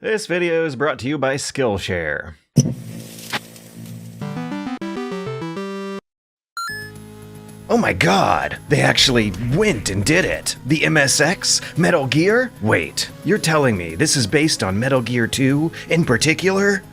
This video is brought to you by Skillshare. Oh my god, they actually went and did it! The MSX? Metal Gear? Wait, you're telling me this is based on Metal Gear 2 in particular?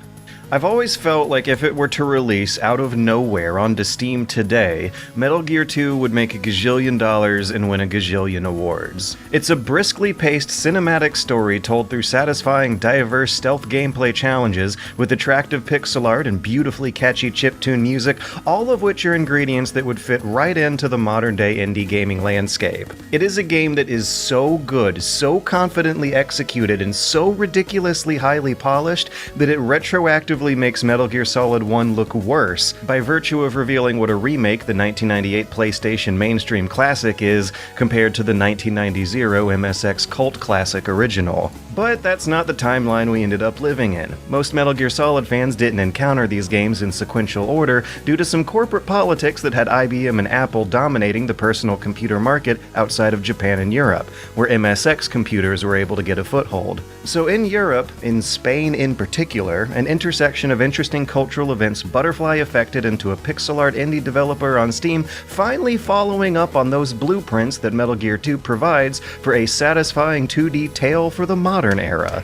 I've always felt like if it were to release out of nowhere onto Steam today, Metal Gear 2 would make $1 gazillion and win $1 gazillion awards. It's a briskly paced cinematic story told through satisfying, diverse stealth gameplay challenges with attractive pixel art and beautifully catchy chiptune music, all of which are ingredients that would fit right into the modern-day indie gaming landscape. It is a game that is so good, so confidently executed, and so ridiculously highly polished that it retroactively makes Metal Gear Solid 1 look worse by virtue of revealing what a remake the 1998 PlayStation mainstream classic is compared to the 1990 MSX cult classic original. But that's not the timeline we ended up living in. Most Metal Gear Solid fans didn't encounter these games in sequential order due to some corporate politics that had IBM and Apple dominating the personal computer market outside of Japan and Europe, where MSX computers were able to get a foothold. So in Europe, in Spain in particular, an intersection of interesting cultural events butterfly affected into a pixel art indie developer on Steam, finally following up on those blueprints that Metal Gear 2 provides for a satisfying 2D tale for the modern era.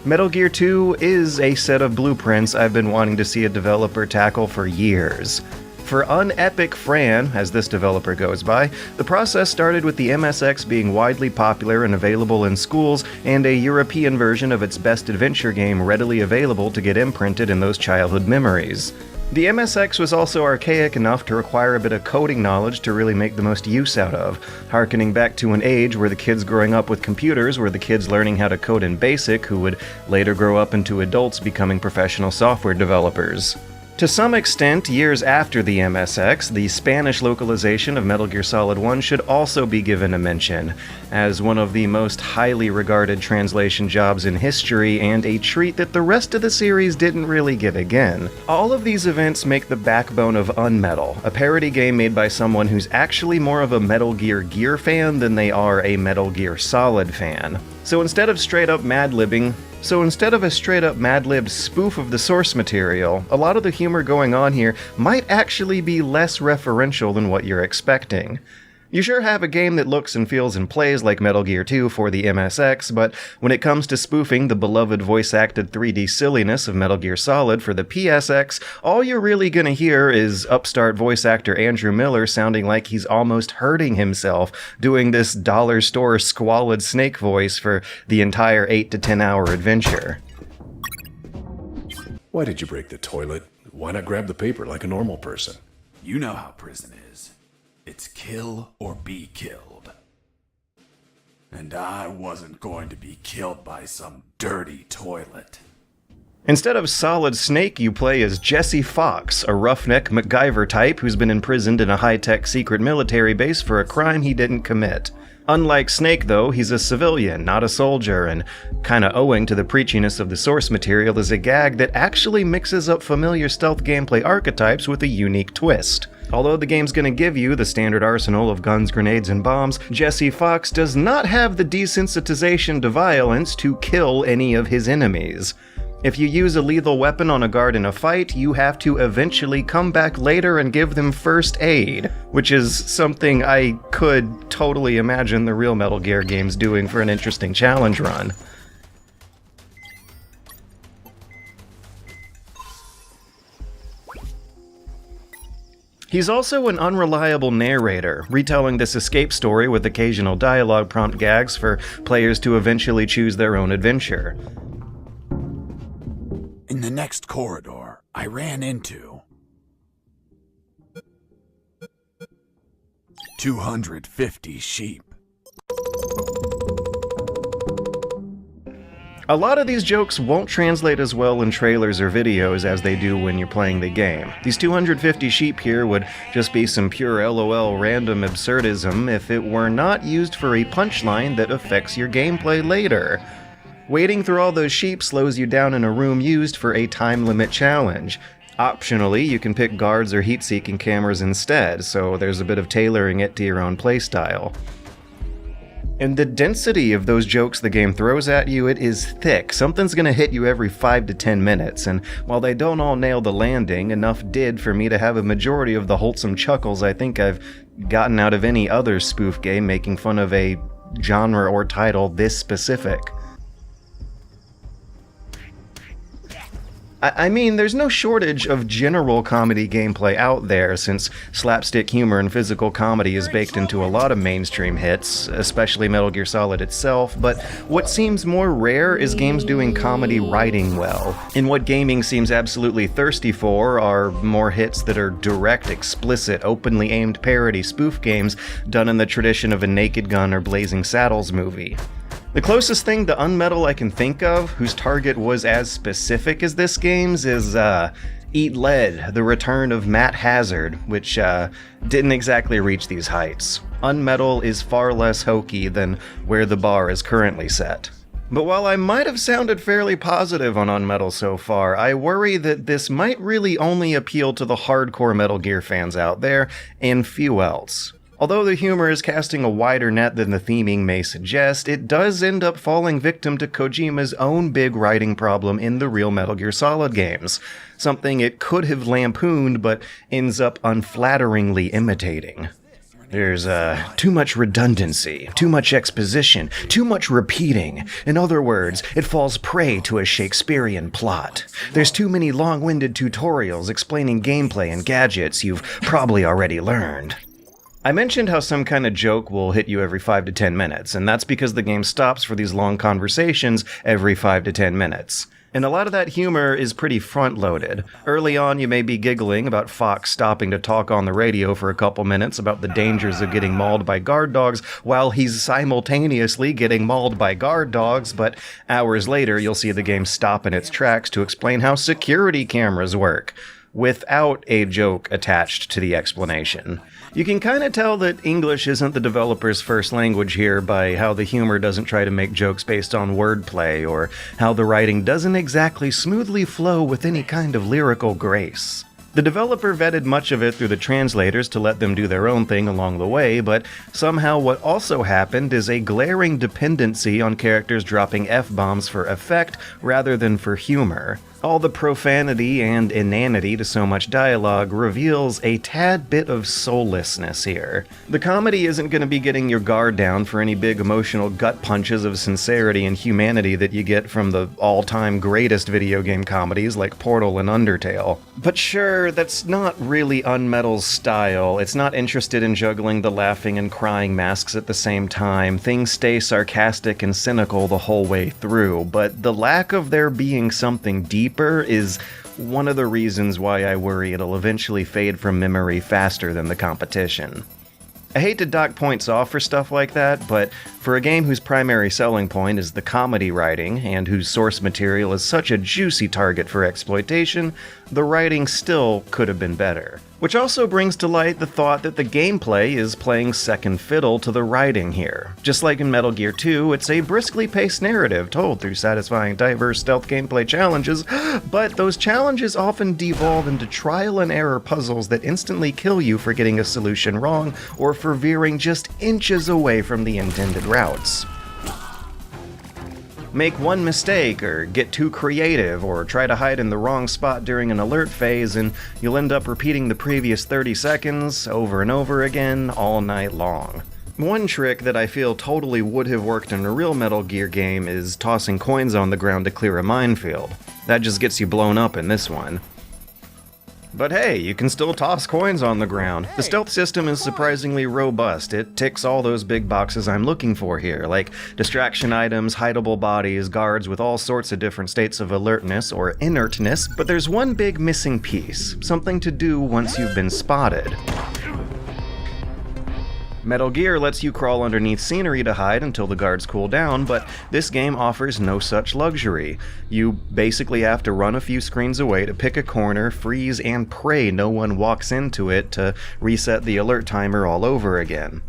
Metal Gear 2 is a set of blueprints I've been wanting to see a developer tackle for years. For UnEpic Fran, as this developer goes by, the process started with the MSX being widely popular and available in schools, and a European version of its best adventure game readily available to get imprinted in those childhood memories. The MSX was also archaic enough to require a bit of coding knowledge to really make the most use out of, harkening back to an age where the kids growing up with computers were the kids learning how to code in BASIC who would later grow up into adults becoming professional software developers. To some extent, years after the MSX, the Spanish localization of Metal Gear Solid 1 should also be given a mention, as one of the most highly regarded translation jobs in history and a treat that the rest of the series didn't really get again. All of these events make the backbone of UnMetal, a parody game made by someone who's actually more of a Metal Gear fan than they are a Metal Gear Solid fan. So instead of a straight up Mad-Libbed spoof of the source material, a lot of the humor going on here might actually be less referential than what you're expecting. You sure have a game that looks and feels and plays like Metal Gear 2 for the MSX, but when it comes to spoofing the beloved voice-acted 3D silliness of Metal Gear Solid for the PSX, all you're really gonna hear is upstart voice actor Andrew Miller sounding like he's almost hurting himself doing this dollar store squalid snake voice for the entire 8 to 10 hour adventure. Why did you break the toilet? Why not grab the paper like a normal person? You know how prison is. It's kill or be killed. And I wasn't going to be killed by some dirty toilet. Instead of Solid Snake, you play as Jesse Fox, a roughneck MacGyver type who's been imprisoned in a high-tech secret military base for a crime he didn't commit. Unlike Snake, though, he's a civilian, not a soldier, and kinda owing to the preachiness of the source material is a gag that actually mixes up familiar stealth gameplay archetypes with a unique twist. Although the game's gonna give you the standard arsenal of guns, grenades, and bombs, Jesse Fox does not have the desensitization to violence to kill any of his enemies. If you use a lethal weapon on a guard in a fight, you have to eventually come back later and give them first aid, which is something I could totally imagine the real Metal Gear games doing for an interesting challenge run. He's also an unreliable narrator, retelling this escape story with occasional dialogue prompt gags for players to eventually choose their own adventure. In the next corridor, I ran into 250 sheep. A lot of these jokes won't translate as well in trailers or videos as they do when you're playing the game. These 250 sheep here would just be some pure LOL random absurdism if it were not used for a punchline that affects your gameplay later. Wading through all those sheep slows you down in a room used for a time limit challenge. Optionally, you can pick guards or heat-seeking cameras instead, so there's a bit of tailoring it to your own playstyle. And the density of those jokes the game throws at you, it is thick. Something's gonna hit you every 5 to 10 minutes, and while they don't all nail the landing, enough did for me to have a majority of the wholesome chuckles I think I've gotten out of any other spoof game making fun of a genre or title this specific. I mean, there's no shortage of general comedy gameplay out there, since slapstick humor and physical comedy is baked into a lot of mainstream hits, especially Metal Gear Solid itself, but what seems more rare is games doing comedy writing well. And what gaming seems absolutely thirsty for are more hits that are direct, explicit, openly aimed parody spoof games done in the tradition of a Naked Gun or Blazing Saddles movie. The closest thing to UnMetal I can think of, whose target was as specific as this game's, is Eat Lead, The Return of Matt Hazard, which didn't exactly reach these heights. UnMetal is far less hokey than where the bar is currently set. But while I might have sounded fairly positive on UnMetal so far, I worry that this might really only appeal to the hardcore Metal Gear fans out there, and few else. Although the humor is casting a wider net than the theming may suggest, it does end up falling victim to Kojima's own big writing problem in the real Metal Gear Solid games. Something it could have lampooned, but ends up unflatteringly imitating. There's too much redundancy, too much exposition, too much repeating. In other words, it falls prey to a Shakespearean plot. There's too many long-winded tutorials explaining gameplay and gadgets you've probably already learned. I mentioned how some kind of joke will hit you every 5 to 10 minutes, and that's because the game stops for these long conversations every 5 to 10 minutes. And a lot of that humor is pretty front-loaded. Early on, you may be giggling about Fox stopping to talk on the radio for a couple minutes about the dangers of getting mauled by guard dogs while he's simultaneously getting mauled by guard dogs, but hours later, you'll see the game stop in its tracks to explain how security cameras work, without a joke attached to the explanation. You can kind of tell that English isn't the developer's first language here by how the humor doesn't try to make jokes based on wordplay, or how the writing doesn't exactly smoothly flow with any kind of lyrical grace. The developer vetted much of it through the translators to let them do their own thing along the way, but somehow what also happened is a glaring dependency on characters dropping F-bombs for effect rather than for humor. All the profanity and inanity to so much dialogue reveals a tad bit of soullessness here. The comedy isn't going to be getting your guard down for any big emotional gut punches of sincerity and humanity that you get from the all-time greatest video game comedies like Portal and Undertale. But sure, that's not really UnMetal's style. It's not interested in juggling the laughing and crying masks at the same time. Things stay sarcastic and cynical the whole way through, but the lack of there being something deeper is one of the reasons why I worry it'll eventually fade from memory faster than the competition. I hate to dock points off for stuff like that, but for a game whose primary selling point is the comedy writing, and whose source material is such a juicy target for exploitation, the writing still could have been better. Which also brings to light the thought that the gameplay is playing second fiddle to the writing here. Just like in Metal Gear 2, it's a briskly paced narrative told through satisfying diverse stealth gameplay challenges, but those challenges often devolve into trial and error puzzles that instantly kill you for getting a solution wrong or for veering just inches away from the intended routes. Make one mistake, or get too creative, or try to hide in the wrong spot during an alert phase, and you'll end up repeating the previous 30 seconds over and over again all night long. One trick that I feel totally would have worked in a real Metal Gear game is tossing coins on the ground to clear a minefield. That just gets you blown up in this one. But hey, you can still toss coins on the ground. The stealth system is surprisingly robust. It ticks all those big boxes I'm looking for here, like distraction items, hideable bodies, guards with all sorts of different states of alertness or inertness, but there's one big missing piece, something to do once you've been spotted. Metal Gear lets you crawl underneath scenery to hide until the guards cool down, but this game offers no such luxury. You basically have to run a few screens away to pick a corner, freeze, and pray no one walks into it to reset the alert timer all over again.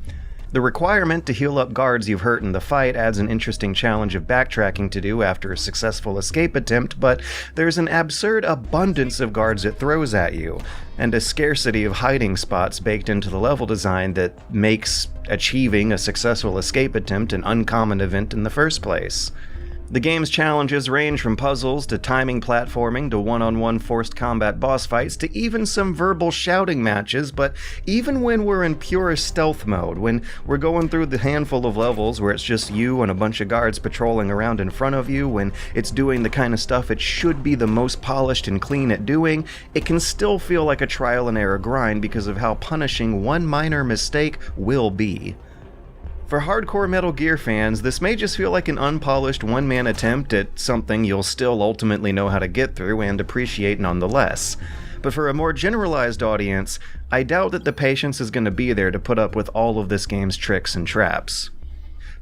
The requirement to heal up guards you've hurt in the fight adds an interesting challenge of backtracking to do after a successful escape attempt, but there's an absurd abundance of guards it throws at you, and a scarcity of hiding spots baked into the level design that makes achieving a successful escape attempt an uncommon event in the first place. The game's challenges range from puzzles to timing platforming to one-on-one forced combat boss fights to even some verbal shouting matches, but even when we're in pure stealth mode, when we're going through the handful of levels where it's just you and a bunch of guards patrolling around in front of you, when it's doing the kind of stuff it should be the most polished and clean at doing, it can still feel like a trial and error grind because of how punishing one minor mistake will be. For hardcore Metal Gear fans, this may just feel like an unpolished one-man attempt at something you'll still ultimately know how to get through and appreciate nonetheless. But for a more generalized audience, I doubt that the patience is going to be there to put up with all of this game's tricks and traps.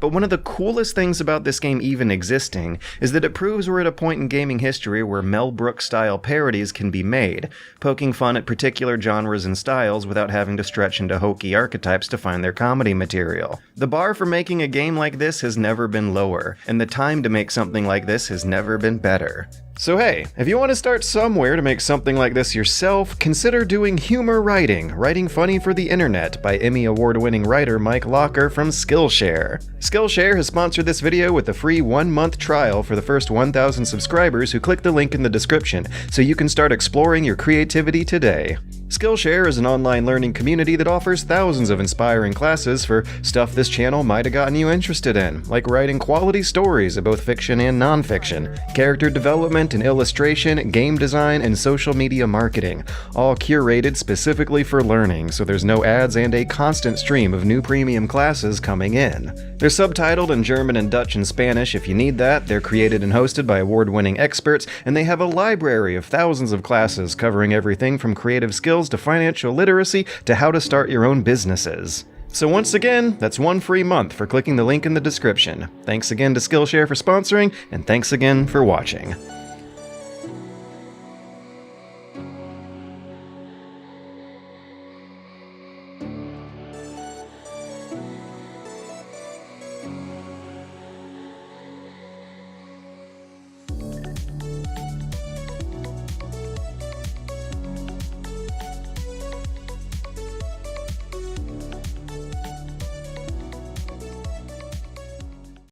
But one of the coolest things about this game even existing is that it proves we're at a point in gaming history where Mel Brooks-style parodies can be made, poking fun at particular genres and styles without having to stretch into hokey archetypes to find their comedy material. The bar for making a game like this has never been lower, and the time to make something like this has never been better. So hey, if you want to start somewhere to make something like this yourself, consider doing humor writing funny for the internet by Emmy award-winning writer Mike Locker from Skillshare. Skillshare has sponsored this video with a free 1-month trial for the first 1,000 subscribers who click the link in the description, so you can start exploring your creativity today. Skillshare is an online learning community that offers thousands of inspiring classes for stuff this channel might have gotten you interested in, like writing quality stories of both fiction and nonfiction, character development and illustration, game design, and social media marketing, all curated specifically for learning, so there's no ads and a constant stream of new premium classes coming in. They're subtitled in German and Dutch and Spanish if you need that, they're created and hosted by award-winning experts, and they have a library of thousands of classes covering everything from creative skills to financial literacy to how to start your own businesses. So once again, that's 1 free month for clicking the link in the description. Thanks again to Skillshare for sponsoring, and thanks again for watching.